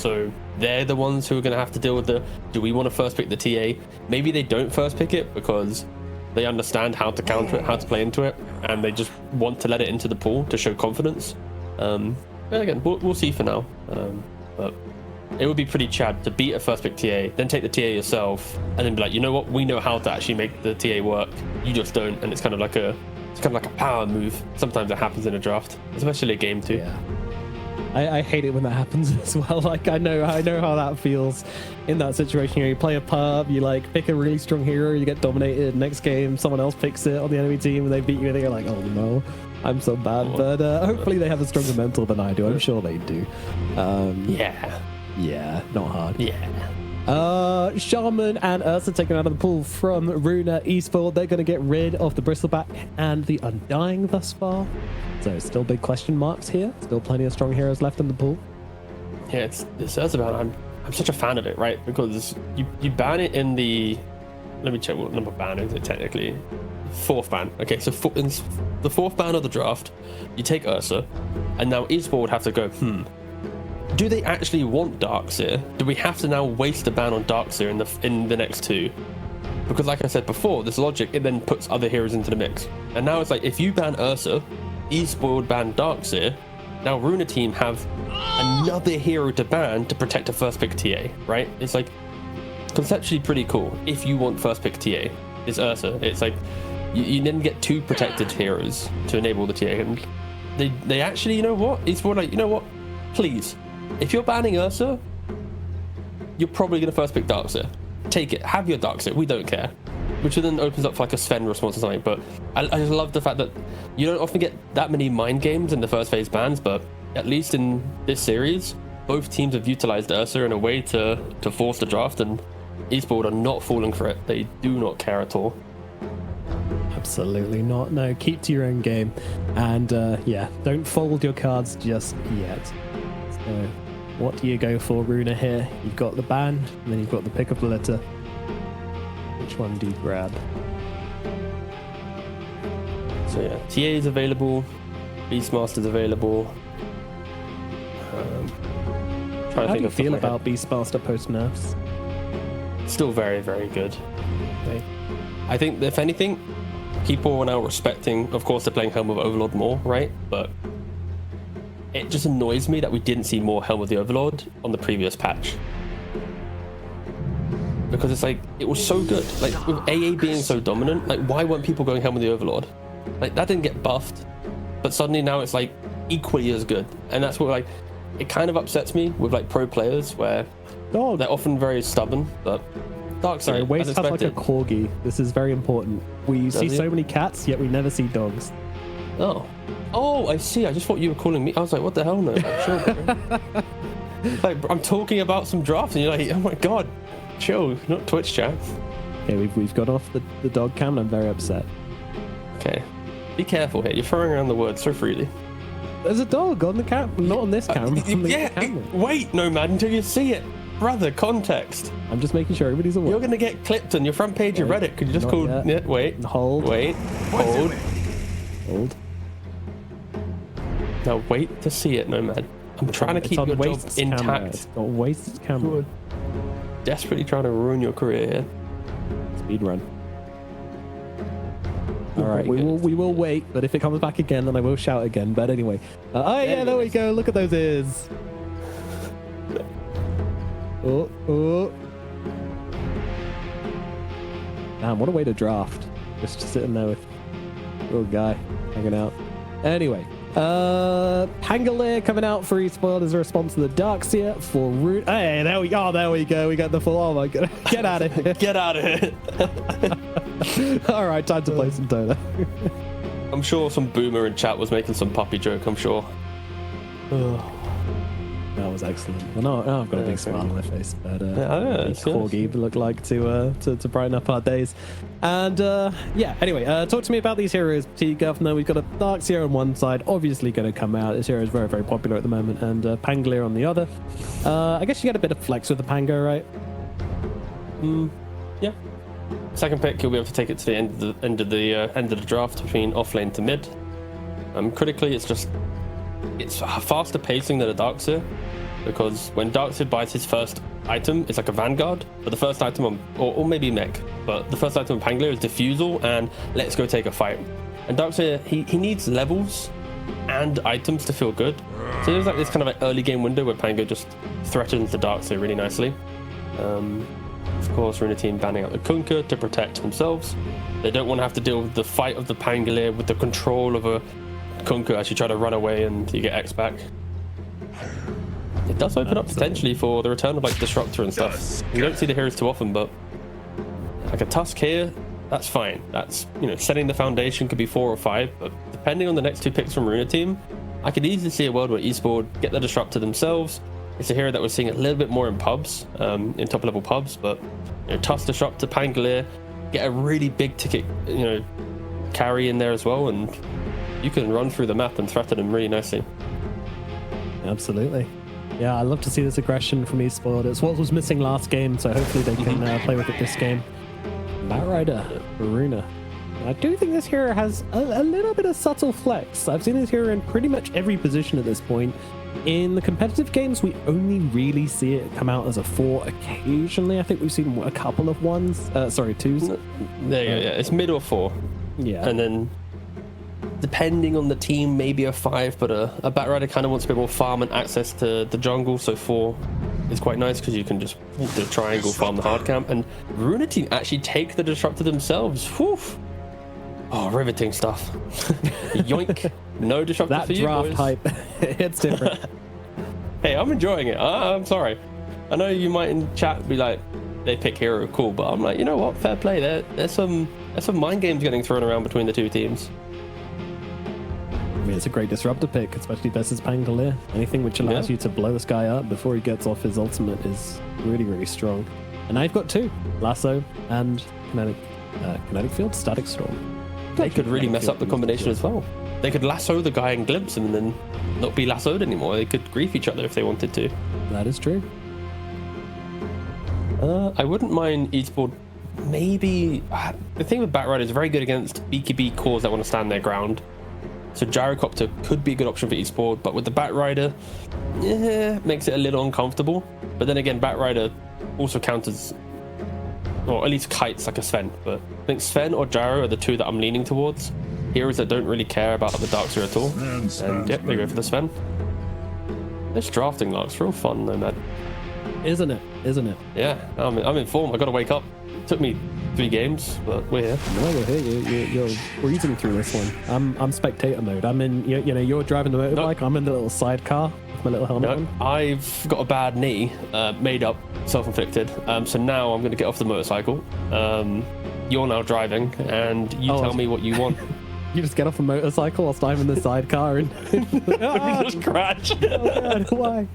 So they're the ones who are going to have to deal with do we want to first pick the TA? Maybe they don't first pick it because they understand how to counter it, how to play into it, and they just want to let it into the pool to show confidence. But again, we'll see for now. But it would be pretty Chad to beat a first pick TA, then take the TA yourself, and then be like, you know what, we know how to actually make the TA work. You just don't, and it's kind of like a power move. Sometimes it happens in a draft, especially a game too. Yeah. I hate it when that happens as well. Like I know how that feels in that situation. You play a pub, you like pick a really strong hero, you get dominated. Next game, someone else picks it on the enemy team and they beat you, and you're like, oh no, I'm so bad. But hopefully they have a stronger mental than I do. I'm sure they do. Yeah, not hard. Yeah. Shaman and Ursa taken out of the pool from Runa eSpoiled. They're going to get rid of the Bristleback and the Undying thus far. So still big question marks here. Still plenty of strong heroes left in the pool. Yeah, it's Ursa ban. I'm such a fan of it, right? Because you ban it in the... Let me check what number ban is it technically. 4th ban. Okay, so in the 4th ban of the draft, you take Ursa, and now eSpoiled would have to go, do they actually want Darkseer? Do we have to now waste a ban on Darkseer in the next 2? Because like I said before, this logic, it then puts other heroes into the mix. And now it's like, if you ban Ursa, eSpoiled ban Darkseer, now Runa Team have another hero to ban to protect a first pick TA, right? It's like conceptually pretty cool. If you want first pick TA, it's Ursa. It's like you then get 2 protected heroes to enable the TA. And they actually, you know what? eSpoiled like, you know what? Please, if you're banning Ursa, you're probably going to first pick Darkseer. Take it. Have your Darkseer. We don't care. Which then opens up for like a Sven response or something. But I just love the fact that you don't often get that many mind games in the first phase bans, but at least in this series, both teams have utilized Ursa in a way to force the draft, and eSpoiled are not falling for it. They do not care at all. Absolutely not. No, keep to your own game. And yeah, don't fold your cards just yet. So what do you go for, Runa, here? You've got the ban, and then you've got the pick of the litter. Which one do you grab? So yeah, TA is available, Beastmaster's available. How do you feel about Beastmaster post nerfs? Still very, very good. I think if anything, people are now respecting, of course they're playing Helm of Overlord more, right? But it just annoys me that we didn't see more Helm of the Overlord on the previous patch. Because it's like, it was so good. Like, with AA being so dominant, like, why weren't people going Helm of the Overlord? Like, that didn't get buffed, but suddenly now it's, like, equally as good. And that's what, like, it kind of upsets me with, like, pro players, where they're often very stubborn, but Darkseer, sorry, Waste has like a corgi. This is very important. We see so many cats, yet we never see dogs. Oh, I see. I just thought you were calling me. I was like, what the hell, no? Sure, like, I'm talking about some drafts, and you're like, oh my god. Chill, not Twitch chat. Okay, we've got off the dog cam, and I'm very upset. Okay, be careful here. You're throwing around the words so freely. There's a dog on the cam, not on this cam. Wait, Nomad, until you see it, brother. Context. I'm just making sure everybody's aware. You're gonna get clipped on your front page of Reddit. Could you just call? Yeah, wait, hold, wait, hold. Now wait to see it, Nomad. I'm trying to keep your job intact. It's got Waste's camera. Good. Desperately trying to ruin your career here. Speed run. All right, we will wait, but if it comes back again, then I will shout again. But anyway, oh yeah, there we go. Look at those ears. Oh. Damn, what a way to draft. Just sitting there with little guy hanging out. Anyway, Pangolier coming out for eSpoiled as a response to the Darkseer for Root. Hey, there we go. We got the full. Oh my god, get out of here. Get out of here. All right, time to play some Dota. I'm sure some boomer in chat was making some puppy joke. I'm sure. That was excellent. Well, no, I've got a big smile on my face, but corgi look like to brighten up our days. And yeah, anyway, talk to me about these heroes, T-Governor. We've got a Darkseer on one side, obviously going to come out. This hero is very, very popular at the moment, and Pangolier on the other. I guess you get a bit of flex with the Pango, right? Yeah. Second pick, you'll be able to take it to the end of the draft between offlane to mid. Critically, it's faster pacing than a Darkseer, because when Darkseid buys his first item, it's like a Vanguard, but the first item on, or maybe Mech, but the first item on Pangolier is Diffusal and Let's Go Take a Fight. And Darkseid, he needs levels and items to feel good. So there's like this kind of like early game window where Pango just threatens the Darkseid really nicely. Of course, Runa Team banning out the Kunkka to protect themselves. They don't want to have to deal with the fight of the Pangolier with the control of a Kunkka as you try to run away and you get X back. It does open up potentially for the return of like Disruptor and stuff. You don't see the heroes too often, but like a Tusk here, that's fine. That's, you know, setting the foundation could be 4 or 5, but depending on the next 2 picks from Runa Team, I could easily see a world where eSpoiled get the Disruptor themselves. It's a hero that we're seeing a little bit more in pubs, in top level pubs, but you know, Tusk Disruptor, Pangolier, get a really big ticket, you know, carry in there as well, and you can run through the map and threaten them really nicely. Absolutely. Yeah, I love to see this aggression from eSpoiled. It's what was missing last game, so hopefully they can play with it this game. Batrider, Runa. I do think this hero has a little bit of subtle flex. I've seen this hero in pretty much every position at this point. In the competitive games, we only really see it come out as a 4 occasionally. I think we've seen a couple of 2s. There you go, yeah. It's mid or 4. Yeah. And then, depending on the team, maybe a 5, but a Batrider kind of wants a bit more farm and access to the jungle, so 4 is quite nice because you can just walk the triangle, farm the hard camp. And Runa Team actually take the Disruptor themselves. Whew. Oh, riveting stuff. Yoink. No Disruptor that for you, draft boys. hype, it's different. Hey, I'm enjoying it. I'm sorry. I know you might in chat be like, they pick hero, cool, but I'm like, you know what? Fair play. There's some mind games getting thrown around between the 2 teams. I mean, it's a great Disruptor pick, especially versus Pangolier. Anything which allows you to blow this guy up before he gets off his ultimate is really, really strong. And now you've got 2, Lasso and Kinetic Field, Static Storm. They could really mess up the combination as well. They could lasso the guy and glimpse him and then not be lassoed anymore. They could grief each other if they wanted to. That is true. I wouldn't mind eSpoiled. Maybe the thing with Batrider is very good against BKB cores that want to stand their ground. So Gyrocopter could be a good option for eSpoiled, but with the Batrider, makes it a little uncomfortable. But then again, Batrider also counters, or at least kites like a Sven. But I think Sven or Gyro are the 2 that I'm leaning towards. Heroes that don't really care about the Darkseid at all. And yep, they go for the Sven. This drafting looks real fun though, man. Isn't it? Yeah, I'm in form. I gotta wake up. It took me 3 games, but we're here. No, we're here. You're breezing through this one. I'm spectator mode. I'm in, you know, you're driving the motorbike. Nope. I'm in the little sidecar with my little helmet on. I've got a bad knee, made up, self-inflicted. So now I'm gonna get off the motorcycle. You're now driving, and you tell me what you want. You just get off a motorcycle whilst I'm in the sidecar and just crash. Oh God, why?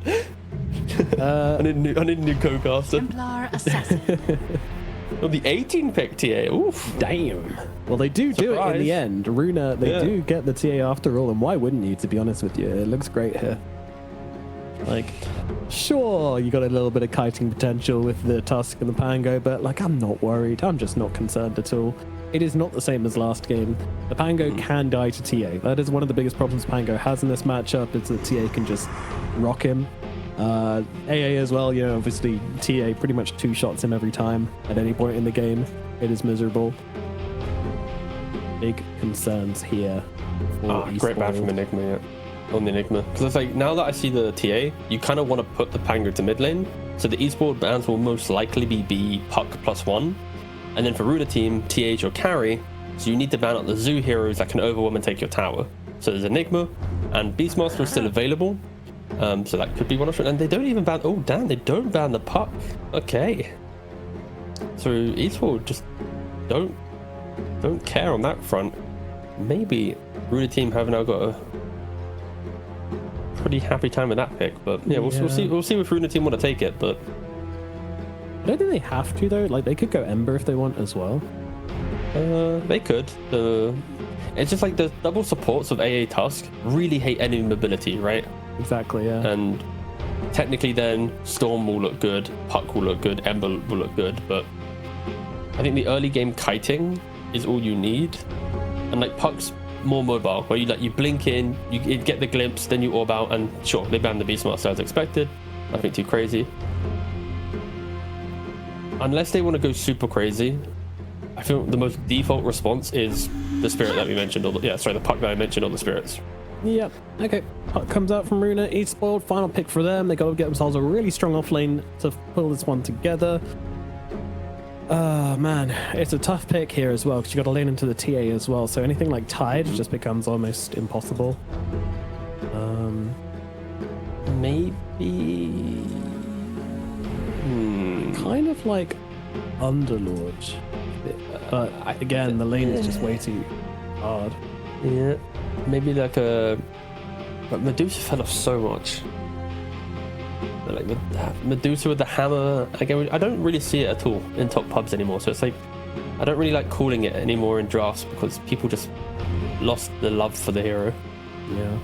I need a new co-caster. Templar Assassin. Oh, the 18 pick TA. Oof. Damn. Well, they do it in the end. Runa, they do get the TA after all, and why wouldn't you, to be honest with you? It looks great here. Like, sure, you got a little bit of kiting potential with the Tusk and the Pango, but like, I'm not worried. I'm just not concerned at all. It is not the same as last game. The Pango can die to TA. That is one of the biggest problems Pango has in this matchup, is that TA can just rock him. AA as well, you know, obviously TA pretty much 2 shots him every time at any point in the game. It is miserable. Big concerns here. Great ban from Enigma, yeah. On the Enigma. Because it's like, now that I see the TA, you kind of want to put the Pango to mid lane. So the eSpoiled bans will most likely be Puck +1. And then for Runa Team, TA is your carry. So you need to ban out the Zoo heroes that can overwhelm and take your tower. So there's Enigma, and Beastmaster is still available. So that could be one option. And they don't even ban... Oh, damn, they don't ban the Puck. Okay. So eSpoiled just don't care on that front. Maybe Runa Team have now got a pretty happy time with that pick. But yeah, we'll see. We'll see if Runa Team want to take it, but... I don't think they have to, though. Like, they could go Ember if they want as well. They could. It's just like the double supports of AA Tusk really hate enemy mobility, right? Exactly, yeah. And technically then Storm will look good, Puck will look good, Ember will look good, but I think the early game kiting is all you need. And like Puck's more mobile, where you blink in, you get the glimpse, then you orb out, and sure, they ban the Beastmaster as expected. Nothing too crazy. Unless they want to go super crazy, I feel the most default response is the spirit that we mentioned. Or the puck that I mentioned, or the spirits. Yep. Okay. Puck comes out from Runa. eSpoiled. Final pick for them. They got to get themselves a really strong offlane to pull this one together. Oh man, it's a tough pick here as well because you got to lane into the TA as well. So anything like Tide just becomes almost impossible. Maybe. Kind of like Underlord, but again, the lane is just way too hard. Yeah, maybe like a. But Medusa fell off so much. Like Medusa with the hammer. Again, I don't really see it at all in top pubs anymore. So it's like I don't really like calling it anymore in drafts because people just lost the love for the hero. Yeah.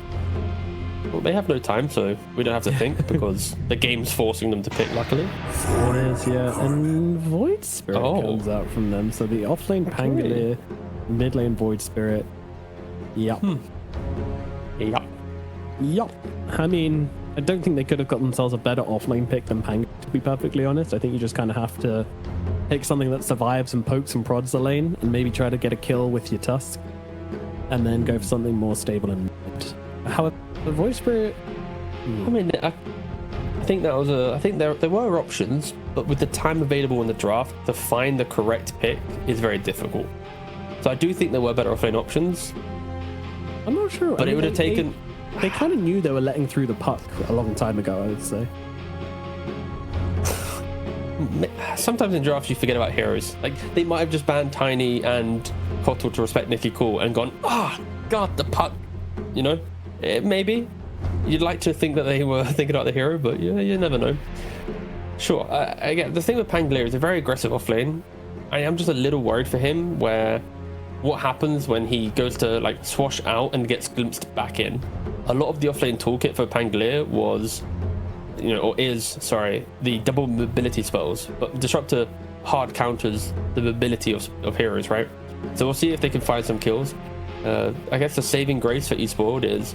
Well, they have no time, so we don't have to think because the game's forcing them to pick, luckily. It is, yeah. And Void Spirit comes out from them. So the offlane Pangolier, mid lane Void Spirit. Yup. Yup. Yup. I mean, I don't think they could have got themselves a better offlane pick than Pang, to be perfectly honest. I think you just kind of have to pick something that survives and pokes and prods the lane and maybe try to get a kill with your Tusk and then go for something more stable and mid. However, the Void Spirit... I mean, I think that was I think there were options, but with the time available in the draft, to find the correct pick is very difficult. So I do think there were better offlane options. I'm not sure. But it would have taken... They kind of knew they were letting through the puck a long time ago, I would say. Sometimes in drafts you forget about heroes. Like, they might have just banned Tiny and Kotal to respect Nicky Cool and gone, God, the puck, you know? Maybe. You'd like to think that they were thinking about the hero, but you never know. Sure. Again, the thing with Pangolier is a very aggressive offlane. I am just a little worried for him where what happens when he goes to like swash out and gets glimpsed back in. A lot of the offlane toolkit for Pangolier was, the double mobility spells, but Disruptor hard counters the mobility of heroes, right? So we'll see if they can find some kills. I guess the saving grace for eSpoiled is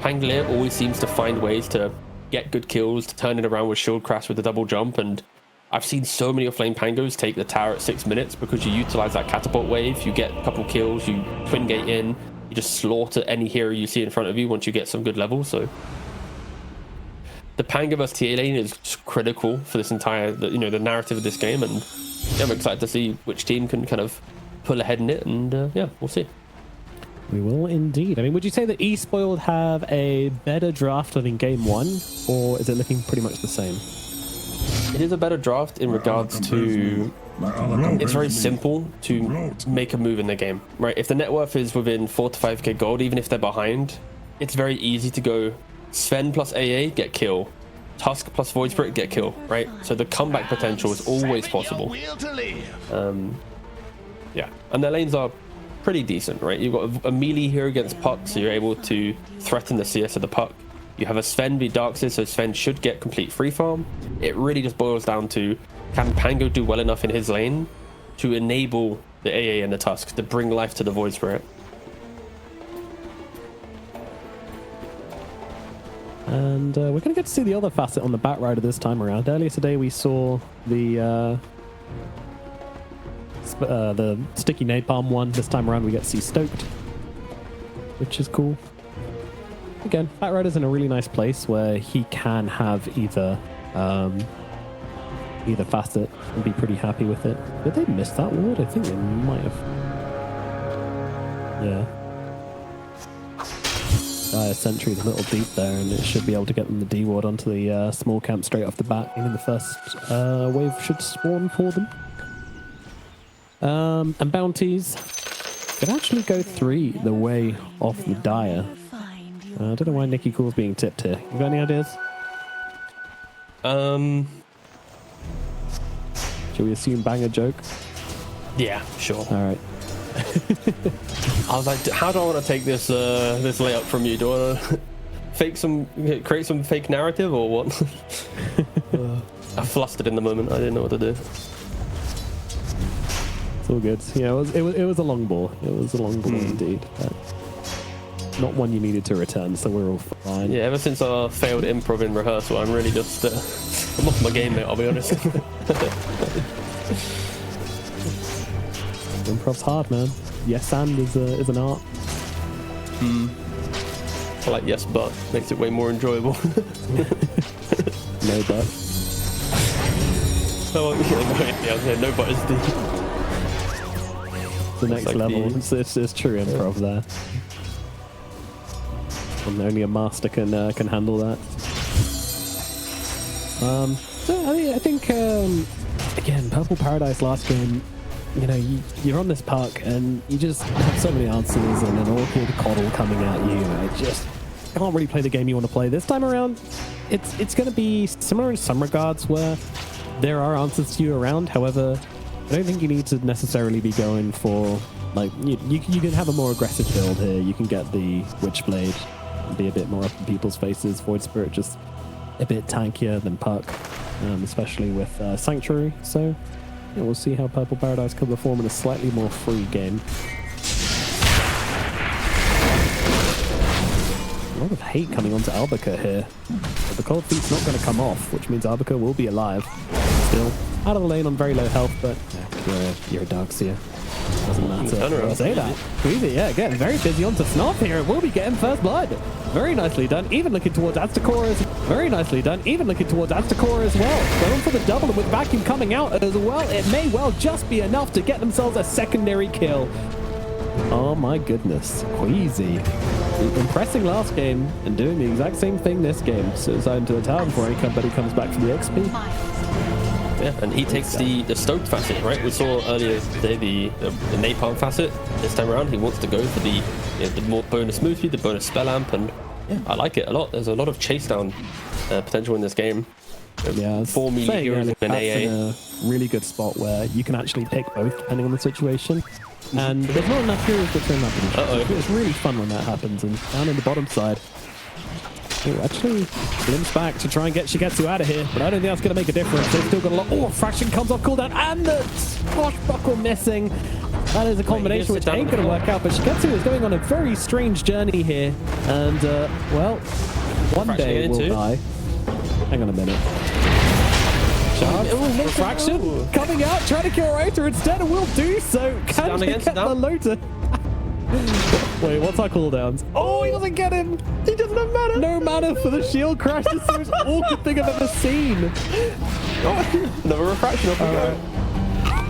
Pangolier always seems to find ways to get good kills, to turn it around with shield crash with a double jump, and I've seen so many offlane Pangos take the tower at 6 minutes because you utilize that catapult wave, you get a couple kills, you twin gate in, you just slaughter any hero you see in front of you once you get some good levels. So the Panga vs TA lane is critical for this entire, the narrative of this game, and I'm excited to see which team can kind of pull ahead in it, and we'll see. We will indeed. I mean, would you say that eSpoiled have a better draft than in game one, or is it looking pretty much the same? It is a better draft in regards to it's very simple to make a move in the game, right? If the net worth is within 4 to 5k gold, even if they're behind, it's very easy to go Sven plus AA, get kill. Tusk plus Void Spirit, get kill, right? So the comeback potential is always possible. Yeah, and their lanes are pretty decent, right? You've got a melee hero against puck, so you're able to threaten the CS of the puck. You have a Sven v Darkseid, so Sven should get complete free farm. It really just boils down to, can Pango do well enough in his lane to enable the AA and the Tusk to bring life to the Void Spirit? And we're going to get to see the other facet on the Batrider this time around. Earlier today we saw the sticky napalm one. This time around we get to see Stoked, which is cool. Again, Batrider's in a really nice place where he can have either facet and be pretty happy with it. Did they miss that ward? I think they might have. Yeah. Sentry's a little deep there, and it should be able to get them the D ward onto the small camp straight off the bat. And the first wave should spawn for them. And bounties could actually go 3 the way off the Dire. I don't know why Nicky Cool's being tipped here. You got any ideas? Should we assume bang a joke? Yeah, sure. All right. I was like, how do I want to take this this layup from you? Do I want to create some fake narrative or what? I flustered in the moment. I didn't know what to do. It's all good. Yeah, it was a long ball. It was a long ball indeed. But not one you needed to return, so we're all fine. Yeah, ever since our failed improv in rehearsal, I'm really just I'm off my game, mate. I'll be honest. Improv's hard, man. Yes, and is an art. I like yes, but makes it way more enjoyable. No but. Oh, yeah, no but is the next like level. It's true improv there. And only a master can handle that. So I think again, Purple Paradise last game. You know, you're on this puck and you just have so many answers and an awkward coddle coming at you. I just can't really play the game you want to play. This time around, it's going to be similar in some regards where there are answers to you around. However, I don't think you need to necessarily be going for, like, you can have a more aggressive build here. You can get the Witchblade and be a bit more up in people's faces. Void Spirit just a bit tankier than Puck, especially with Sanctuary. So yeah, we'll see how Purple Paradise can perform in a slightly more free game. A lot of hate coming onto Albica here. But the cold feet's not going to come off, which means Albica will be alive. Still out of the lane on very low health, but you're a Darkseer. Doesn't matter. I'll say that. Queasy, yeah, getting very busy onto Snuff here. We'll be getting first blood. Very nicely done. Even looking towards Aztecora very nicely done. Even looking towards Aztecora as well. Going for the double, and with Vacuum coming out as well, it may well just be enough to get themselves a secondary kill. Oh my goodness, Queasy. Impressing last game and doing the exact same thing this game. Suicide into the tower before anybody comes back for the XP. Yeah, and he takes the stoked facet, right? We saw earlier today the napalm facet. This time around, he wants to go for the more bonus move speed, the bonus spell amp, and yeah, I like it a lot. There's a lot of chase down potential in this game. Yeah, 4 melee heroes in AA. In a really good spot where you can actually pick both depending on the situation. And there's not enough heroes to turn that position. It's really fun when that happens. And down in the bottom side, actually limps back to try and get Shigetsu out of here, but I don't think that's going to make a difference. They've still got a lot. Oh, Fraction comes off cooldown, and the swashbuckle missing. That is a combination which ain't going to work out, but Shigetsu is going on a very strange journey here. And, well, one day will die. Hang on a minute. Charge, Refraction coming out, trying to kill Rota instead, and will do so. Can they get the Lota? Wait, what's our cooldowns? Oh, he doesn't get him. He doesn't have mana. No mana for the shield crash. This is the most awkward thing I've ever seen. Another refraction off we go.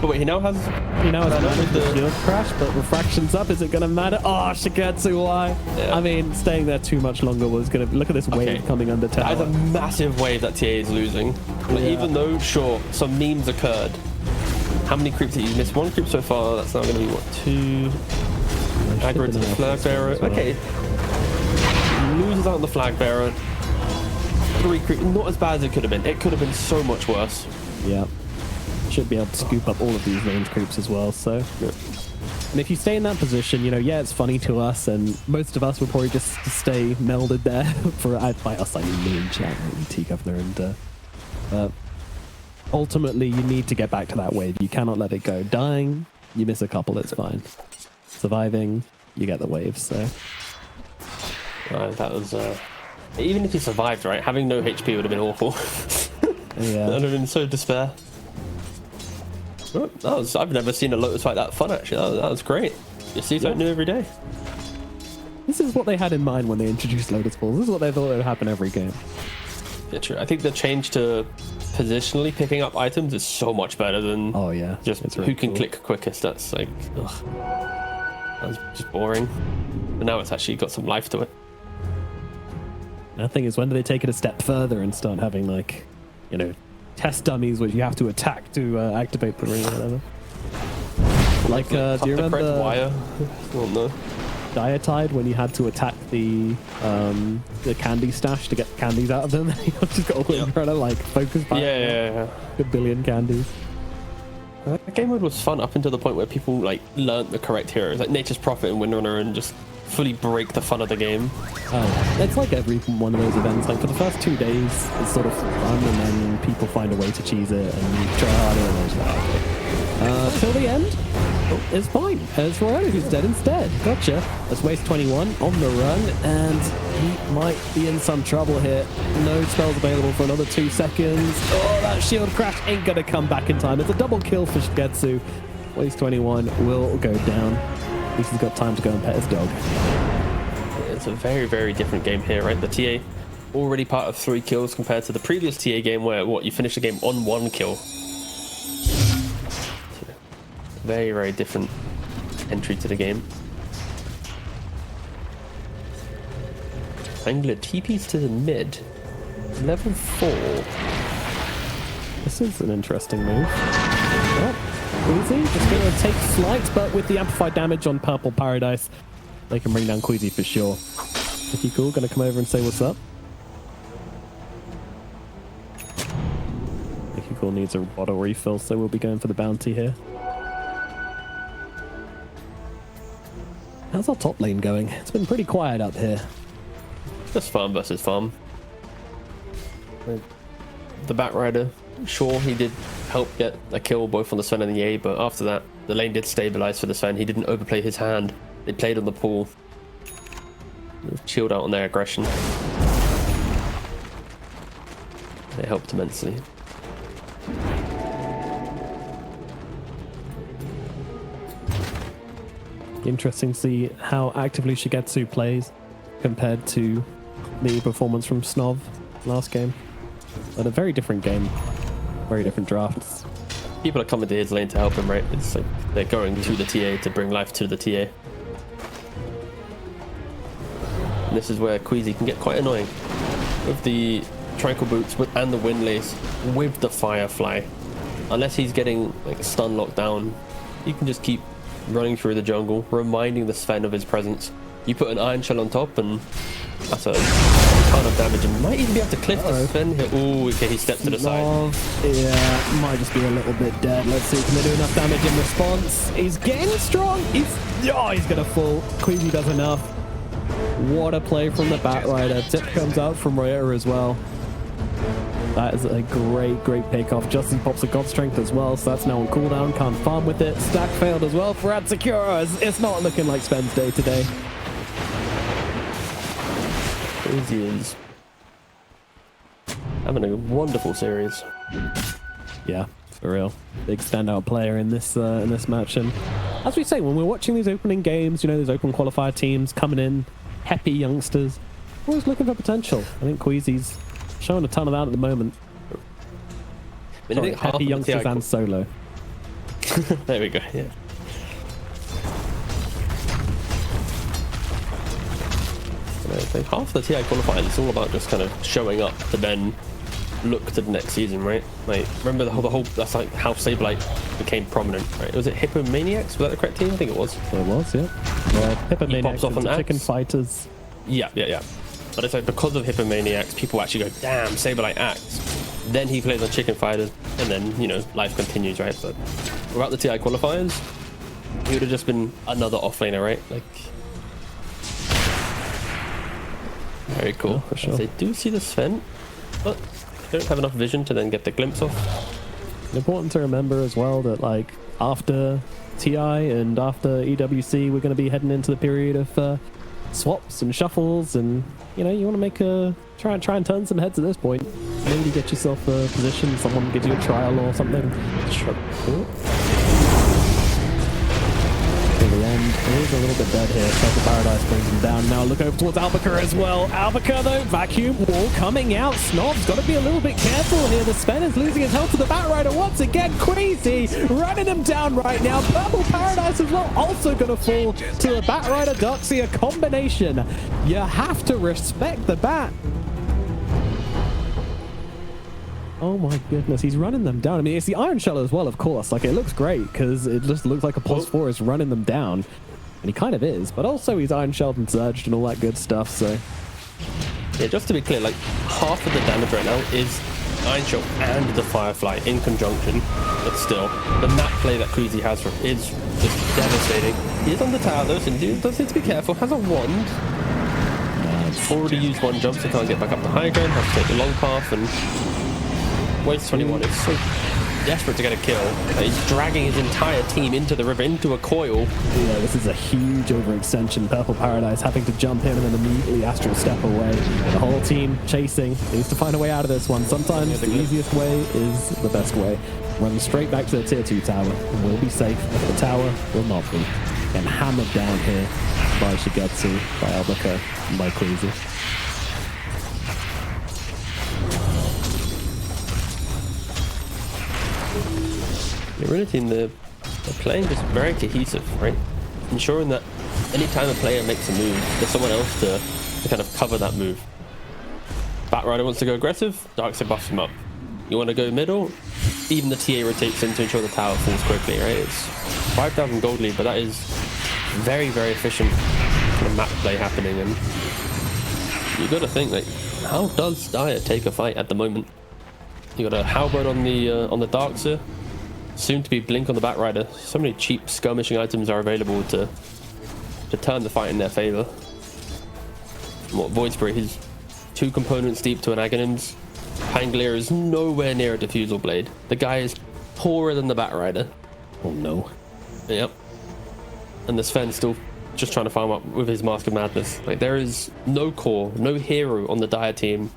But wait, he now has mana with the shield crash, but refraction's up. Is it going to matter? Oh, Shigetsu, why? Yeah. I mean, staying there too much longer was going to... Look at this wave coming under tower. That is a massive wave that TA is losing. Like, even though, sure, some memes occurred. How many creeps did he miss? 1 creep so far. That's now going to be, what, 2... Aggro to the flag bearer. Well. Okay. Loses out on the flag bearer. 3 creep. Not as bad as it could have been. It could have been so much worse. Yeah. Should be able to scoop up all of these range creeps as well. So, and if you stay in that position, you know, yeah, it's funny to us, and most of us will probably just stay melded there. For by us, I mean me and chat, T-Governor, and ultimately, you need to get back to that wave. You cannot let it go. Dying, you miss a couple, it's fine. Surviving, you get the waves. So that was even if he survived, right? Having no HP would have been awful. Yeah, that would have been so despair. I've never seen a Lotus fight that fun. Actually, that was great. You see something new every day. This is what they had in mind when they introduced Lotus Balls. This is what they thought would happen every game. Yeah, true. I think the change to positionally picking up items is so much better than just really who can click quickest. That's like, ugh. That was just boring. But now it's actually got some life to it. The thing is, when do they take it a step further and start having, like, you know, test dummies which you have to attack to activate the ring or whatever? Like, do you remember wire? Oh, no. Diatide, when you had to attack the candy stash to get candies out of them? You just got all trying to, like, focus back. Yeah. A billion candies. The game mode was fun up until the point where people like learnt the correct heroes, like Nature's Prophet and Windrunner, and just fully break the fun of the game. Oh, it's like every one of those events. Like for the first 2 days, it's sort of fun, and then people find a way to cheese it, and you try harder, and it's like, okay. Till the end, Oh, it's fine. It's Runa who's dead instead. Gotcha. That's Waste 21 on the run, and he might be in some trouble here. No spells available for another 2 seconds. Oh, that shield crash ain't gonna come back in time. It's a double kill for Shigetsu. Waste 21 will go down. At least he's got time to go and pet his dog. It's a very, very different game here, right? The TA already part of 3 kills compared to the previous TA game where, you finished the game on 1 kill. Very, very different entry to the game. Angler TPs to the mid. Level 4. This is an interesting move. Oh, Queasy just going to take flight, but with the amplified damage on Purple Paradise, they can bring down Queasy for sure. Pretty cool. Going to come over and say what's up. Pretty cool needs a bottle refill, so we'll be going for the bounty here. How's our top lane going? It's been pretty quiet up here. Just farm versus farm. The Batrider, sure, he did help get a kill both on the Sven and the A, but after that, the lane did stabilize for the Sven. He didn't overplay his hand. They played on the pool. They've chilled out on their aggression. It helped immensely. Interesting to see how actively Shigetsu plays compared to the performance from Snov last game. But a very different game, very different drafts. People are coming to his lane to help him, right? It's like they're going to the TA to bring life to the TA. And this is where Queasy can get quite annoying with the Tranquil Boots and the Windlace with the Firefly. Unless he's getting like stun locked down, you can just keep running through the jungle, reminding the Sven of his presence. You put an Iron Shell on top and that's a ton of damage, and might even be able to cliff the Sven here. Oh, okay, he stepped to the side. Yeah, might just be a little bit dead. Let's see, can they do enough damage in response? He's getting strong. He's gonna fall. Queasy does enough. What a play from the Batrider. Tip comes out from Ryota as well. That is a great, great pickoff. Justin pops a God Strength as well, so that's now on cooldown. Can't farm with it. Stack failed as well for Adsecura. It's not looking like Sven's day today. Queasy is having a wonderful series. Yeah, for real. Big standout player in this match. And as we say, when we're watching these opening games, you know, these open qualifier teams coming in, happy youngsters, always looking for potential. I think Queasy's showing a ton of that at the moment. Sorry, happy youngsters and solo. There we go, yeah. I think half the TI qualifiers, it's all about just kind of showing up to then look to the next season, right? Like, remember the whole that's like how Sableye became prominent, right? Was it Hippomaniacs? Was that the correct team? I think it was. It was, yeah. Hippomaniacs and Chicken Fighters. Yeah. But it's like because of Hippomaniacs, people actually go, damn, Sableye Axe. Then he plays on Chicken Fighters, and then, you know, life continues, right? But without the TI qualifiers, he would have just been another offlaner, right? Like, very cool. Yeah, for sure. They do see the Sven, but they don't have enough vision to then get the glimpse off. Important to remember as well that, like, after TI and after EWC, we're going to be heading into the period of swaps and shuffles, and you know, you want to make a try and turn some heads at this point. Maybe get yourself a position, someone gives you a trial or something. Sure. To the end, it is a little bit dead here. Purple Paradise brings him down. Now look over towards Albacore as well. Albacore though, vacuum wall coming out. Snob's got to be a little bit careful here. The Sven is losing his health to the Batrider once again. Queasy running him down right now. Purple Paradise as well, also going to fall to the Batrider Doxia combination. You have to respect the Bat. Oh my goodness, he's running them down. I mean, it's the Iron Shell as well, of course. Like, it looks great because it just looks like a +4 is running them down. And he kind of is, but also he's Iron Shelled and Surged and all that good stuff, so... Yeah, just to be clear, like, half of the damage right now is Iron Shell and the Firefly in conjunction. But still, the map play that Queasy has is just devastating. He is on the tower though, so he does need to be careful. Has a wand. Already used one jump, so can't get back up the high ground. Has to take the long path, and... Waste 21 is so desperate to get a kill. He's dragging his entire team into the river, into a coil. Yeah, this is a huge overextension. Purple Paradise having to jump in and then immediately astral step away. The whole team chasing. Needs to find a way out of this one. Sometimes the easiest way is the best way. Run straight back to the tier 2 tower. We'll be safe, but the tower will not be. Getting hammered down here by Shigetsu, by Albuquerque, and by Queasy. The Runa Team, they're playing just very cohesive, right? Ensuring that anytime a player makes a move, there's someone else to kind of cover that move. Batrider wants to go aggressive, Darkseid buffs him up. You want to go middle, even the TA rotates in to ensure the tower falls quickly, right? It's 5,000 gold lead, but that is very, very efficient kind of map play happening. And you got to think, like, how does Dire take a fight at the moment? You got a Halberd on the Darkseid, soon to be Blink on the Batrider. So many cheap skirmishing items are available to turn the fight in their favor. What Void Spirit, he's 2 components deep to an Aghanims. Pangolier is nowhere near a Diffusal Blade. The guy is poorer than the Batrider. Oh no. Yep. And the Sven still just trying to farm up with his Mask of Madness. Like, there is no core, no hero on the Dire team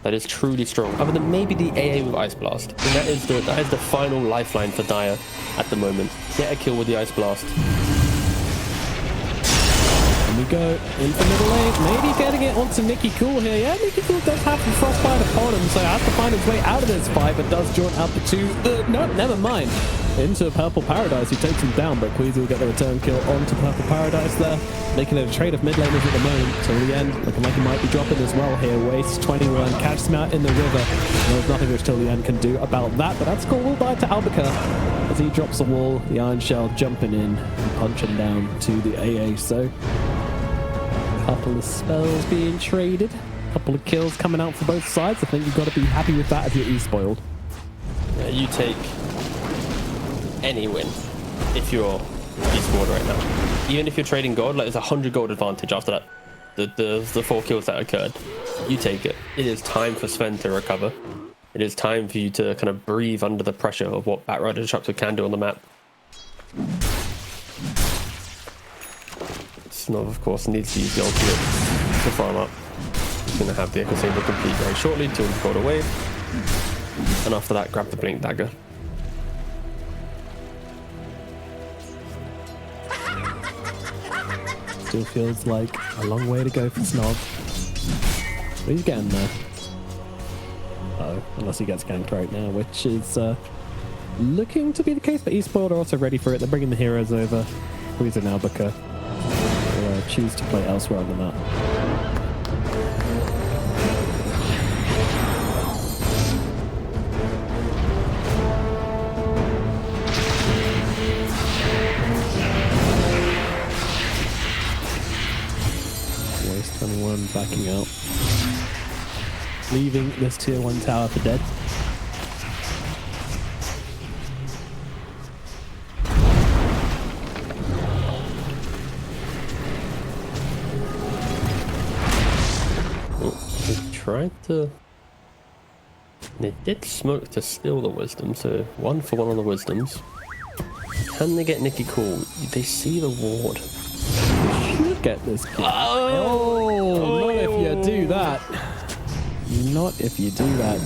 that is truly strong, other than maybe the AA with Ice Blast. And that is the final lifeline for Dire at the moment. Get a kill with the Ice Blast. We go into middle lane, maybe getting it onto Nicky Cool here. Yeah, Nicky Cool does have the frostbite upon him, so has to find his way out of this fight, but does jaunt out the 2. No, never mind. Into Purple Paradise, who takes him down, but Queasy will get the return kill onto Purple Paradise there, making it a trade of mid laners at the moment. Till the end, looking like he might be dropping as well here. Wastes 21, catches him out in the river. There's nothing which Till the end can do about that, but that's cool. We'll die to Albuquerque as he drops the wall. The Iron Shell jumping in and punching down to the AA. So couple of spells being traded, couple of kills coming out for both sides. I think you've got to be happy with that if you're eSpoiled. Yeah, you take any win if you're eSpoiled right now. Even if you're trading gold, like, there's 100 gold advantage after that. The 4 kills that occurred, you take it. It is time for Sven to recover. It is time for you to kind of breathe under the pressure of what Batrider Disruptor can do on the map. Snov, of course, needs to use the ultimate to farm up. He's going to have the Echo Saber complete very shortly, 200 gold away. And after that, grab the Blink Dagger. Still feels like a long way to go for Snov. But he's getting there. Uh-oh, unless he gets ganked right now, which is looking to be the case, but eSpoiled are also ready for it. They're bringing the heroes over. Who's in Albuquerque? Choose to play elsewhere on the map. Waste 21 backing out. Leaving this tier 1 tower for dead. They did smoke to steal the wisdom, so 1 for 1 on the wisdoms. Can they get Nicky Cool? They see the ward. They should get this kill. Oh, not if you do that. Not if you do that.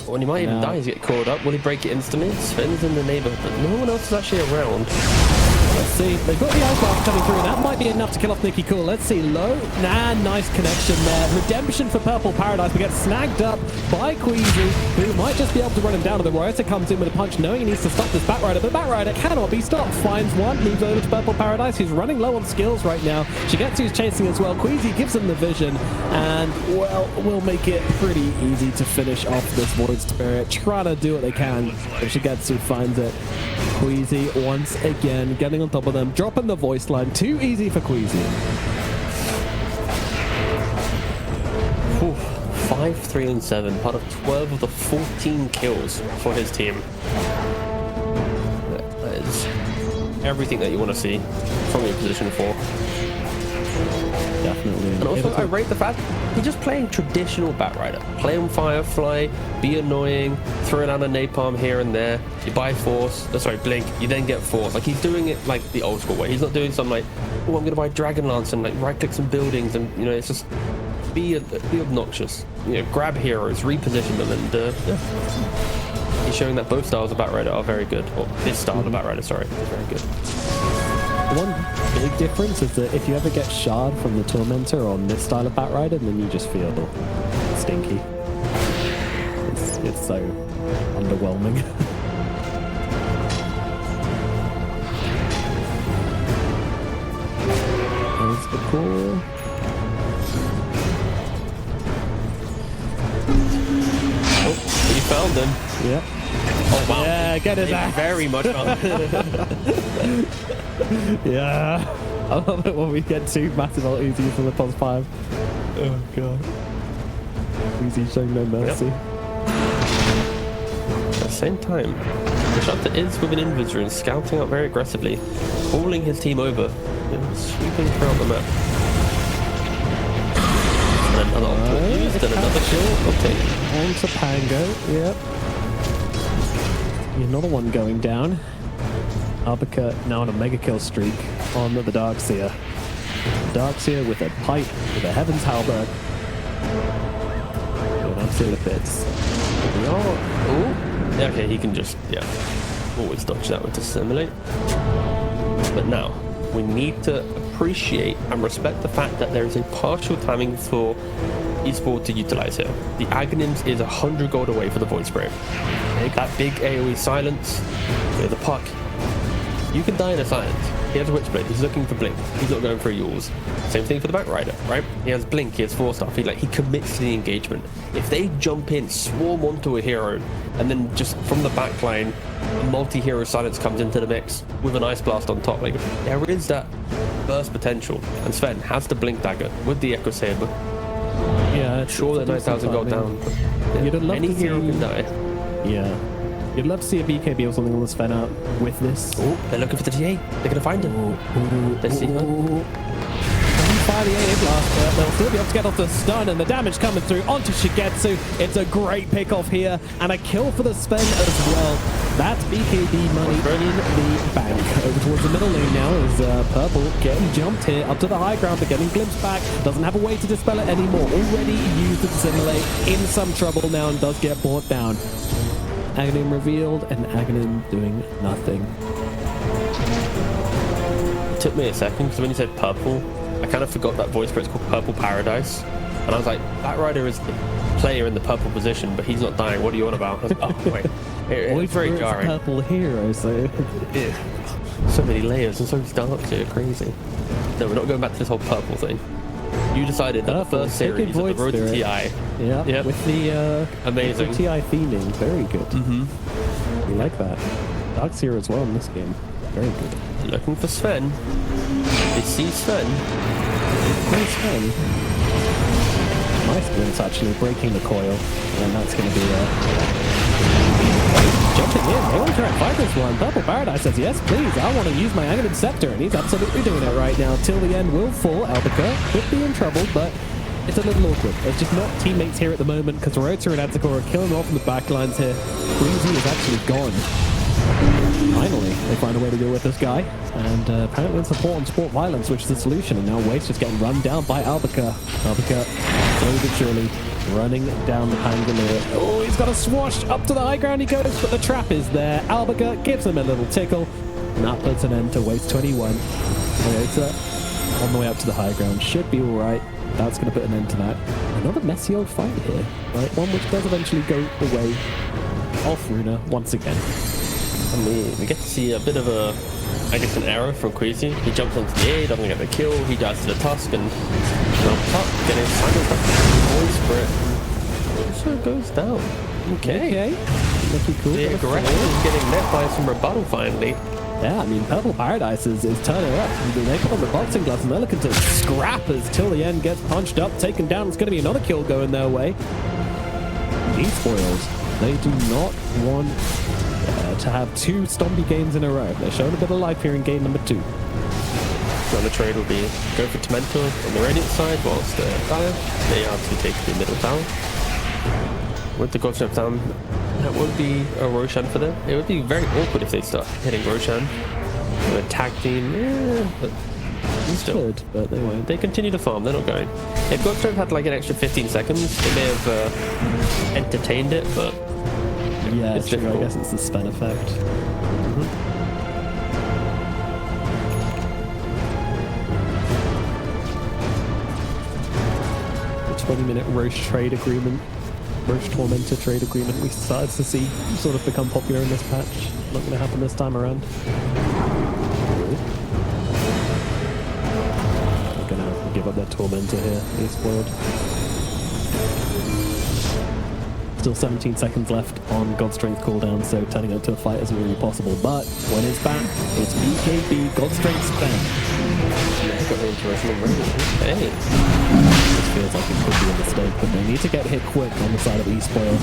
Well, he might even die as he get caught up. Will he break it instantly? Sven's in the neighborhood, but no one else is actually around. Let's see. They've got the Ice Blast coming through. That might be enough to kill off Nicky Cool. Let's see. Low. Nah, nice connection there. Redemption for Purple Paradise. We get snagged up by Queasy, who might just be able to run him down. The Royota comes in with a punch, knowing he needs to stop this Batrider. But Batrider cannot be stopped. Finds one. Leaves over to Purple Paradise, who's running low on skills right now. Shigetsu's chasing as well. Queasy gives him the vision. And, well, we'll make it pretty easy to finish off this Void Spirit. Trying to do what they can. But Shigetsu finds it. Queasy once again getting on top of them, dropping the voice line. Too easy for Queasy. 5, 3, and 7, part of 12 of the 14 kills for his team. That is everything that you want to see from your position 4. Definitely. And also, I rate the fact he's just playing traditional Batrider. Play on Firefly, be annoying, throw down a napalm here and there. You buy Force, Blink, you then get Force. Like, he's doing it like the old school way. He's not doing some like, oh, I'm going to buy Dragon Lance and like right-click some buildings and, you know, it's just be obnoxious. You know, grab heroes, reposition them, and yeah. He's showing that both styles of Batrider are very good. Or this style of Batrider, sorry, is very good. One big difference is that if you ever get shard from the Tormentor on this style of Batrider, then you just feel stinky. It's so underwhelming. There's the core. Oh, you found him. Yep. Oh wow! Yeah, get his ass. Very much on. Yeah, I love it when we get two massive ultis from the pos 5. Oh god, Easy showing no mercy. Yep. At the same time, the Shunter is with an inventory and scouting out very aggressively, hauling his team over, sweeping throughout the map. And another ult used and another kill. Okay. On to Pango. Yep. Another one going down. Albuquerque now on a mega kill streak on the Darkseer. Darkseer with a pipe, with a Heaven's Halberd. Going up to the pits. Oh, okay, he can just, always dodge that with Dissimulate. But now, we need to appreciate and respect the fact that there is a partial timing for eSpoiled to utilize here. The Aghanims is 100 gold away for the Void Spray. That big AoE silence with the puck. You can die in a silence. He has a Witchblade, he's looking for Blink. He's not going for Yules. Same thing for the Batrider, right? He has Blink, he has 4 stuff. He commits to the engagement. If they jump in, swarm onto a hero, and then just from the backline, a multi-hero silence comes into the mix with an Ice Blast on top. Like, there is that burst potential. And Sven has the Blink Dagger with the Echo Saber. Yeah, sure, they're 9,000 gold down. Any hero can die. Yeah. You'd love to see a BKB or something on the Sven out with this. Oh, they're looking for the TA. They're going to find him. Let's see him. Fire the AA blast, but they'll still be able to get off the stun, and the damage coming through onto Shigetsu. It's a great pick off here, and a kill for the Sven as well. That's BKB money in the bank. Over towards the middle lane now is Purple getting jumped here up to the high ground, but getting glimpsed back. Doesn't have a way to dispel it anymore. Already used to Dissimulate, in some trouble now, and does get brought down. Aghanim revealed, and Aghanim doing nothing. It took me a second, because when you said purple, I kind of forgot that voice, but it's called Purple Paradise. And I was like, Batrider is the player in the purple position, but he's not dying. What are you on about? I was like, oh, wait. It's very jarring. Purple hero, so... Yeah. So many layers and so dark here, crazy. No, we're not going back to this whole purple thing. You decided that the first series of the Road to TI. Yeah, yep. With the amazing with the TI theming, very good. We like that. Darkseer as well in this game, very good. Looking for Sven. They see Sven. Nice Sven. Nice glimpse actually, breaking the coil, and that's going to be jumping in. They want to try and fight this one. Purple Paradise says, yes, please. I want to use my Aghanim Scepter, and he's absolutely doing it right now. Till the end will fall. Albuquerque could be in trouble, but it's a little awkward. It's just not teammates here at the moment, because Rota and Adzacor are killing off in the backlines here. Breezy is actually gone. Finally, they find a way to deal with this guy, and apparently support on Sport Violence, which is the solution, and now Waste just getting run down by Albuquerque. Albuquerque, slowly but surely, running down the Pangolier. Oh, he's got a swash up to the high ground he goes, but the trap is there. Albuquerque gives him a little tickle, and that puts an end to Waste 21. Rota on the way up to the high ground, should be alright. That's going to put an end to that. Another messy old fight here, right? One which does eventually go the way of Runa once again. I mean, we get to see a bit of a, I guess, an error from Queasy. He jumps onto the A, doesn't get the kill, he dives to the Tusk, and jumps up, getting Voice Spirit. Also goes down. Okay. Looking cool. The aggression is getting met by some rebuttal finally. Yeah, I mean, Purple Paradise is turning up. They put on the boxing gloves and they're looking to scrap as Till the End gets punched up, taken down. It's going to be another kill going their way. eSpoiled, they do not want to have 2 Stompy games in a row. They're showing a bit of life here in game number 2. Now the trade will be go for Tormentor on the Radiant side, whilst Dire, they obviously take the middle tower. With the Godstrength down, that would be a Roshan for them. It would be very awkward if they start hitting Roshan. A tag team, but still. But they won't. They continue to farm, they're not going. If Godstrength had like an extra 15 seconds, they may have entertained it, but yeah, it's true. I guess it's the spell effect. 20-minute Roche trade agreement, Roche Tormentor trade agreement we started to see sort of become popular in this patch. Not going to happen this time around. They're going to give up their Tormentor here. eSpoiled. Still 17 seconds left on Godstrength cooldown, so turning it to a fight isn't really possible. But when it's back, it's BKB Godstrength spam. Hey. This feels like it could be a mistake, but they need to get hit quick on the side of eSpoiled.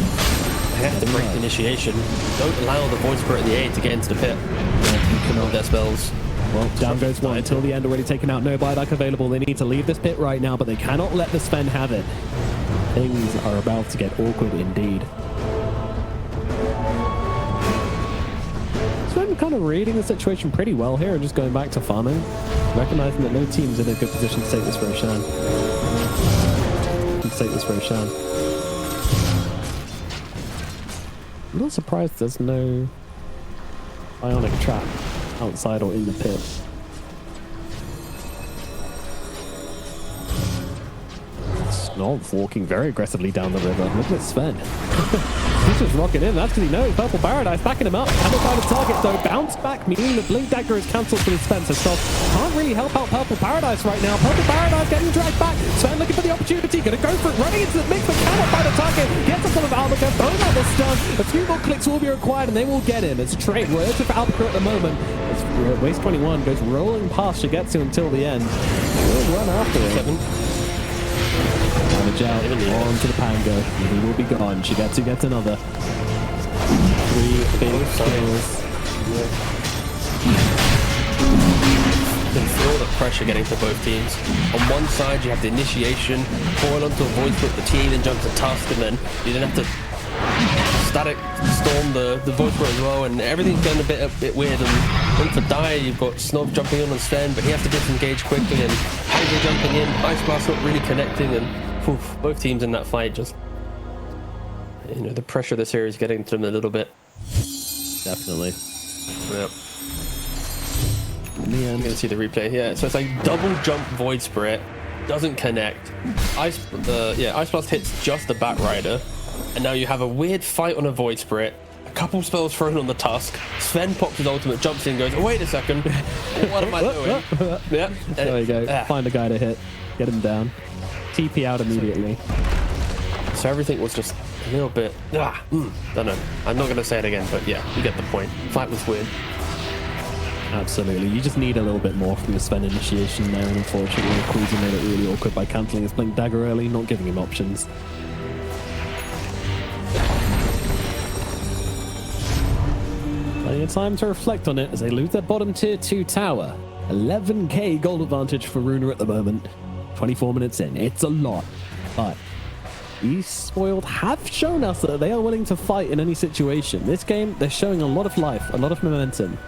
They have to break the initiation. Don't allow the Void Spirit and the A to get into the pit. Yeah, you cannot. Their spells. Well, down goes one until the end, already taken out. No buyback available. They need to leave this pit right now, but they cannot let the Sven have it. Things are about to get awkward indeed. Sven kind of reading the situation pretty well here and just going back to farming, recognizing that no team's in a good position to take this Roshan. I'm a little surprised there's no ionic trap outside or in the pit. Snolf walking very aggressively down the river. Look at Sven. He's just rocking in. That's because he knows Purple Paradise backing him up. Haven't found a target though. Bounce back, meaning the Blink Dagger is cancelled for the Sven. So Snolf can't really help out Purple Paradise right now. Purple Paradise getting dragged back. Sven looking for the opportunity. Gonna go for it. Running into the mix, but cannot find a target. Gets up on the Albacore. Throwing out the stun. A few more clicks will be required and they will get him. It's a trade. We're looking for Albacore at the moment. Waste 21 goes rolling past Shigetsu until the end. We'll run after it. Damage out onto the Pango. He will be gone. Shigetsu gets another. 3 big kills. You can feel the pressure getting to both teams. On one side, you have the initiation, fall onto a Void Spirit, the TA then jumps a Tusk, and then you then have to static storm the Void Spirit as well, and everything's getting a bit weird. And then for Dire, you've got Snob jumping in on Sven, but he has to disengage quickly, and Hydra jumping in, Ice Blast not really connecting, and both teams in that fight just, you know, the pressure of the series getting to them a little bit. Definitely. Yep. In the end, you can see the replay. Yeah, so it's like double jump Void Spirit, doesn't connect. Ice Blast hits just the Batrider, and now you have a weird fight on a Void Spirit. A couple spells thrown on the Tusk. Sven pops his ultimate, jumps in, goes, oh, wait a second, what am I doing? Yeah. There you go. Find a guy to hit, get him down. TP out immediately. So everything was just a little bit, don't know. I'm not going to say it again, but yeah, you get the point. Fight was weird. Absolutely. You just need a little bit more from the Sven initiation there, and unfortunately, Queasy made it really awkward by cancelling his Blink Dagger early, not giving him options. Plenty of time to reflect on it as they lose their bottom tier 2 tower. 11k gold advantage for Runa at the moment. 24 minutes in. It's a lot. But eSpoiled have shown us that they are willing to fight in any situation. This game, they're showing a lot of life, a lot of momentum.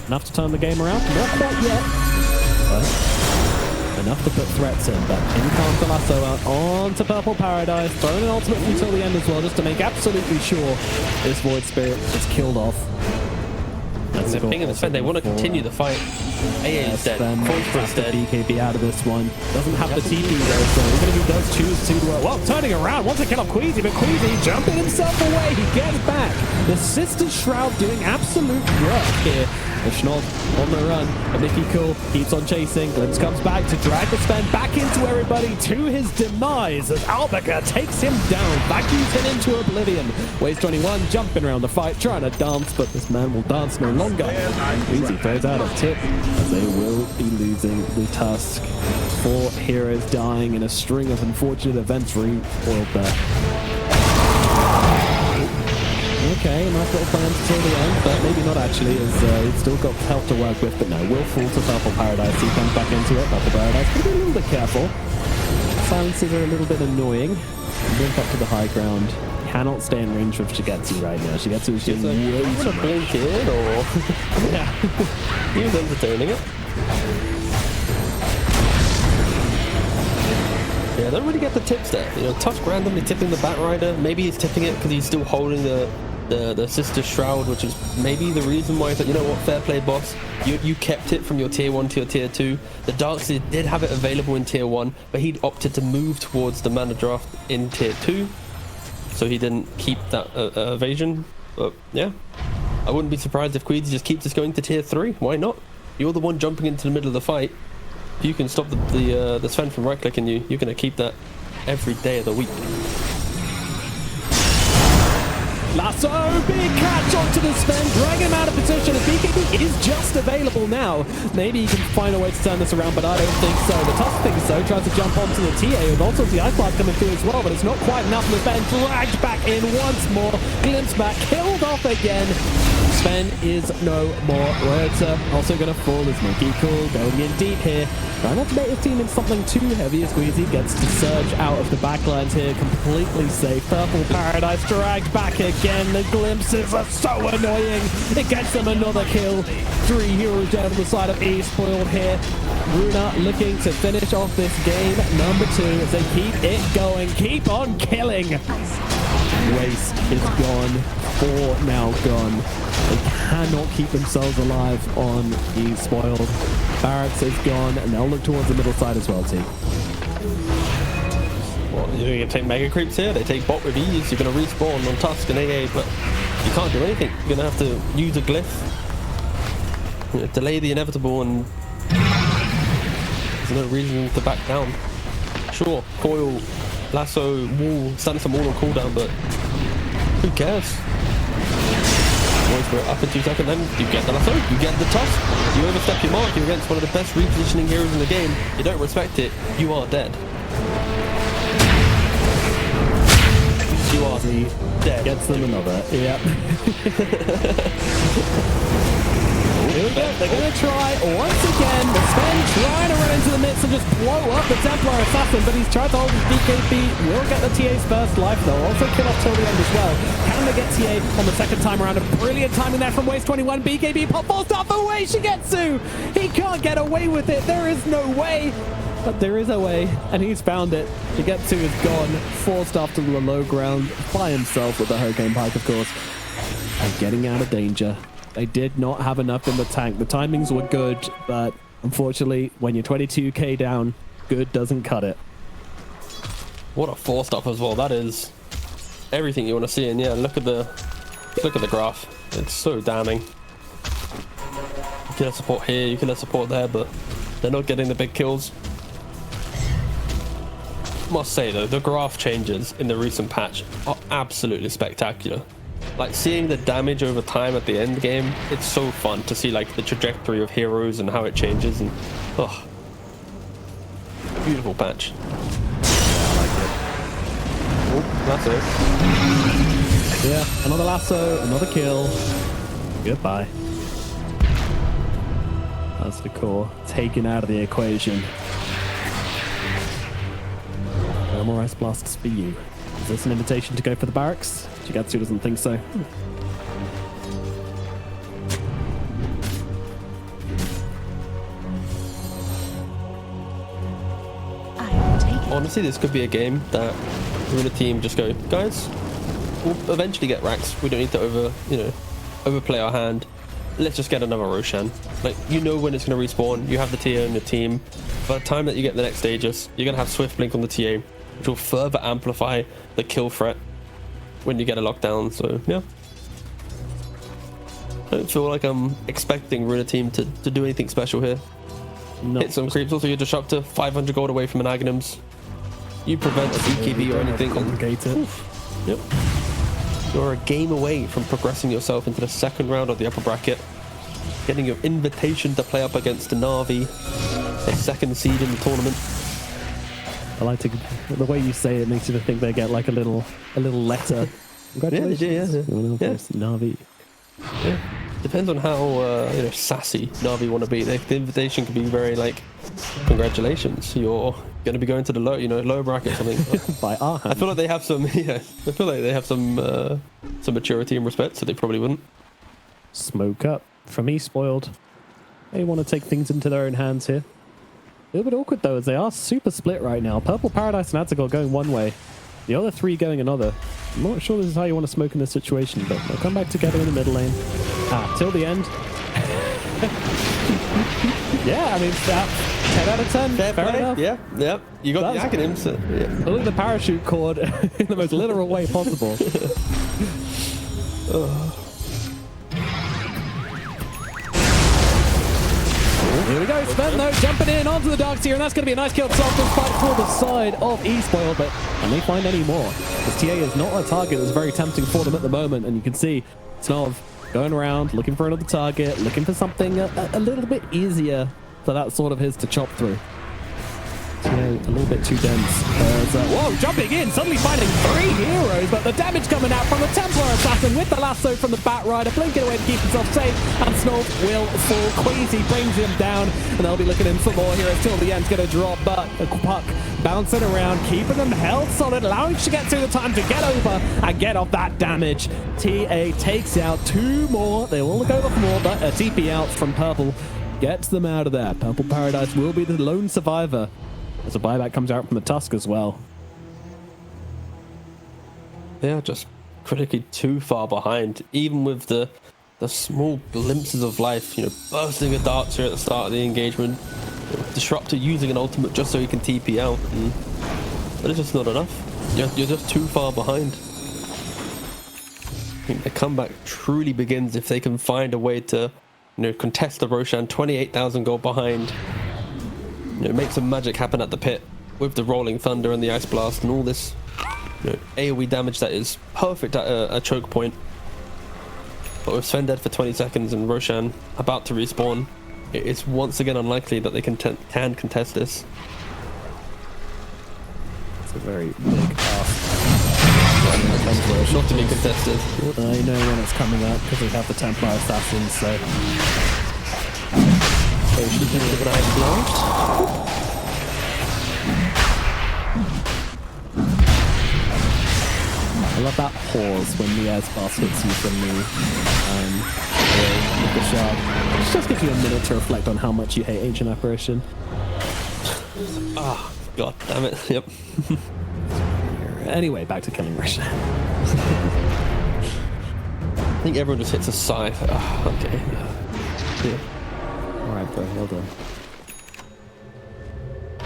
Enough to turn the game around? Not quite yet. But enough to put threats in. But in comes the lasso out onto Purple Paradise. Throwing an ultimate until the end as well, just to make absolutely sure this Void Spirit is killed off. That's the thing in the Sven, they want to continue the fight. AA is dead. Void Spirit's dead. BKB out of this one. Doesn't have the TP though, so even if he does choose to, well, turning around, wants to kill off Queasy, but Queasy jumping himself away. He gets back. The Sister Shroud doing absolute work here. The Schnob on the run, and Nicky Cool keeps on chasing. Glimpse comes back to drag the Sven back into everybody to his demise as Albacore takes him down, vacuums him into oblivion. Waste 21 jumping around the fight, trying to dance, but this man will dance no longer. Queasy throws out a tip as they will be losing the Tusk. 4 heroes dying in a string of unfortunate events. Foiled there. Okay, enough nice little plans until the end, but maybe not actually, as he's still got help to work with. But no, will fall to Purple Paradise. He comes back into it. Purple Paradise, gotta be a little bit careful. Silences are a little bit annoying. Move up to the high ground. Cannot stay in range with Shigetsu right now. Shigetsu is doing way too much. Blink in, or yeah, he was entertaining it. Yeah, I don't really get the tips there. You know, Tusk randomly tipping the Batrider. Maybe he's tipping it because he's still holding the Sister Shroud, which is maybe the reason why he's like, you know what, fair play, boss. You kept it from your tier 1 to your tier 2. The Darkseid did have it available in tier 1, but he'd opted to move towards the mana draft in tier 2. So he didn't keep that evasion. But yeah, I wouldn't be surprised if Queasy just keeps us going to tier 3. Why not? You're the one jumping into the middle of the fight. If you can stop the Sven from right-clicking you, you're going to keep that every day of the week. Lasso, big catch onto the Sven, drag him out of position, and BKB is just available now. Maybe he can find a way to turn this around, but I don't think so. The Tusk thinks so, tries to jump onto the TA, with also the Ice Blast coming through as well, but it's not quite enough, and the Sven dragged back in once more, glimpse back, killed off again. Sven is no more. Rota also going to fall as Monkey Cool going in deep here. Trying not to make his team in something too heavy as Queasy gets to surge out of the backlines here, completely safe. Purple Paradise dragged back again. The glimpses are so annoying. It gets them another kill. 3 heroes down on the side of eSpoiled here. Runa looking to finish off this game number 2 as they keep it going. Keep on killing. Waste is gone. 4 now gone. They cannot keep themselves alive on eSpoiled. Barracks is gone, and they'll look towards the middle side as well, team. Well, you're going to take Mega Creeps here. They take bot with ease. You're going to respawn on Tusk and AA, but you can't do anything. You're going to have to use a glyph. You know, delay the inevitable, and there's no reason to back down. Sure, coil, lasso, wall, stand some wall on cooldown, but who cares? We're up in 2 seconds, then you get the lasso, you get the Tusk, you overstep your mark, you're against one of the best repositioning heroes in the game, you don't respect it, you are dead. You are dead. Gets them another, yep. Here we go, they're going to try once again. The Sven trying to run into the midst and just blow up the Templar Assassin, but he's tried to hold his BKB. Will get the TA's first life though. Also kill off till the end as well. Can they get TA on the second time around? A brilliant timing there from Waste 21. BKB pop falls off away. Shigetsu! He can't get away with it. There is no way. But there is a way, and he's found it. Shigetsu is gone, forced after the low ground by himself with the Hurricane Pike, of course, and getting out of danger. They did not have enough in the tank. The timings were good, but unfortunately, when you're 22k down, good doesn't cut it. What a 4-stop as well. That is everything you want to see. And yeah, look at the graph. It's so damning. You can have support here, you can have support there, but they're not getting the big kills. Must say though, the graph changes in the recent patch are absolutely spectacular. Like seeing the damage over time at the end game, it's so fun to see like the trajectory of heroes and how it changes, and oh, beautiful patch. Yeah, I like it. Oh, that's it. Yeah, another lasso, another kill. Goodbye. That's the core taken out of the equation. No more ice blasts for you. Is this an invitation to go for the barracks? Shigetsu doesn't think so. Honestly, this could be a game that Runa Team just go, guys, we'll eventually get racks. We don't need to overplay our hand. Let's just get another Roshan. Like, you know when it's going to respawn. You have the TA on your team. By the time that you get the next stages, you're going to have Swift Blink on the TA, which will further amplify the kill threat when you get a lockdown. So yeah, I don't feel like I'm expecting Runa Team to do anything special here. No. Hit some creeps. Also, you're disruptor, 500 gold away from an Aghanims. You prevent a BKB or anything. Complicated. Yep. You're a game away from progressing yourself into the second round of the upper bracket, getting your invitation to play up against the Na'Vi, a second seed in the tournament. I like to, the way you say it makes you think they get like a little letter Congratulations. Yeah. Na'Vi. Yeah. Depends on how sassy Na'Vi want to be. The invitation can be very like, congratulations, you're going to be going to the lower bracket or something. By our hand. I feel like they have some. Yeah, I feel like they have some maturity and respect, so they probably wouldn't. Smoke up from eSpoiled. They want to take things into their own hands here. A little bit awkward though, as they are super split right now. Purple Paradise and Azagor going one way, the other three going another. I'm not sure this is how you want to smoke in this situation, but they'll come back together in the middle lane. Till the end. Yeah, I mean, 10 out of 10. Fair enough. Yeah. You got the acronyms. Yeah. Pulling the parachute cord in the most literal way possible. Here we go, Sven though, jumping in onto the Dark Seer, and that's going to be a nice kill. Soft fight for the side of eSpoiled, but can they find any more? Because TA is not a target that's very tempting for them at the moment, and you can see Snov going around, looking for another target, looking for something a little bit easier for that sort of his to chop through. TA a little bit too dense. Whoa, jumping in, suddenly finding 3 heroes, but the damage coming out from the Templar Assassin with the lasso from the Bat Rider, blinking away to keep himself safe, and Snov will fall. Queasy brings him down, and they'll be looking in for more heroes till the end's going to drop, but the puck bouncing around, keeping them held solid, allowing Shigetsu the time to get over and get off that damage. TA takes out 2 more. They will go for more, but a TP out from Purple gets them out of there. Purple Paradise will be the lone survivor, as a buyback comes out from the Tusk as well. They are just critically too far behind, even with the small glimpses of life. Bursting a Dark Seer at the start of the engagement, Disruptor using an ultimate just so he can TP out, but it's just not enough. You're just too far behind. I think the comeback truly begins if they can find a way to, contest the Roshan. 28,000 gold behind. Make some magic happen at the pit with the Rolling Thunder and the Ice Blast and all this AoE damage that is perfect at a choke point. But with Sven dead for 20 seconds and Roshan about to respawn, it's once again unlikely that they can contest this. It's a very big ask. Not to be contested. I know when it's coming up because we have the Templar Assassins, so... I love that pause when the air sparse hits you from the shard. It just gives you a minute to reflect on how much you hate Ancient Apparition. Ah, god damn it. Yep. Anyway, back to killing Roshan. I think everyone just hits a sigh. Oh, okay. Yeah. Alright, bro, well done.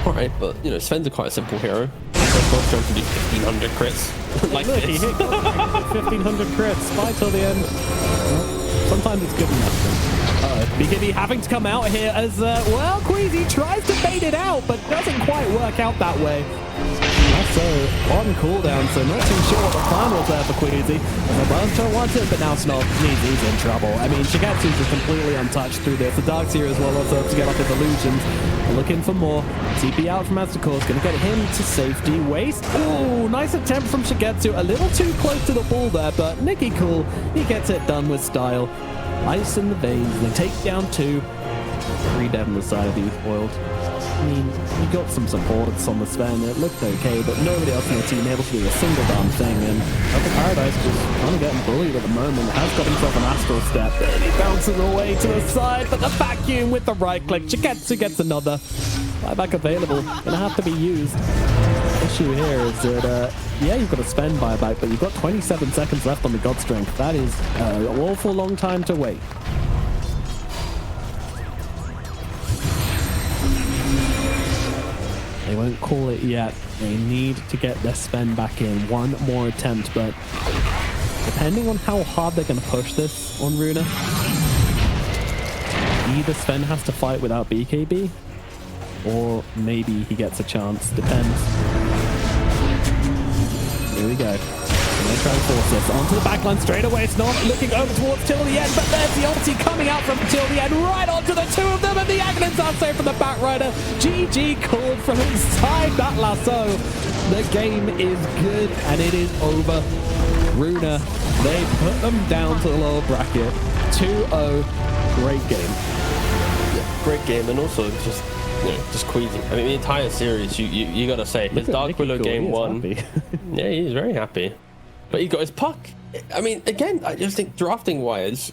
Alright, but Sven's quite a simple hero. Both trying to do 1500 crits. Like look, this. he hit 1500 crits by till the end. Sometimes it's good enough. BKB having to come out here as, Queasy tries to bait it out, but doesn't quite work out that way. Also, on cooldown, so not too sure what the plan was there for Queasy. The Bunter wants it, but now Snov he's in trouble. I mean, Shigetsu's just completely untouched through this. The Dark Seer as well also to get off his illusions. Looking for more. TP out from Azagor is going to get him to safety. Waste. Ooh, nice attempt from Shigetsu. A little too close to the ball there, but Nicky Cool, he gets it done with style. Ice in the veins. They take down 2. 3 dead on the side of eSpoiled. I mean, you got some supports on the Sven. It looked okay, but nobody else in the team able to do a single damn thing. And Purple Paradise just kind of getting bullied at the moment. Has got himself an Astral Step. And he bounces away to the side, but the vacuum with the right click. Shigetsu gets another. Buyback available. Gonna have to be used. The issue here is that, yeah, you've got a Sven buyback, but you've got 27 seconds left on the God Strength. That is an awful long time to wait. They won't call it yet. They need to get their Sven back in. One more attempt, but depending on how hard they're going to push this on Runa, either Sven has to fight without BKB, or maybe he gets a chance. Depends. Here we go. And they try and force this onto the backline straight away. It's not looking over towards Till the End, but there's the ulti coming out from Till the End, right onto the 2 of them, and the Aghanim's outside from the Bat Rider. GG called from inside that lasso. The game is good, and it is over. Runa, they put them down to the lower bracket. 2-0. Great game. Yeah, great game, and also just queasy. I mean, the entire series, you got to say, his Dark Willow game 1. Yeah, he's very happy. But he got his puck. I mean, again, I just think drafting wise,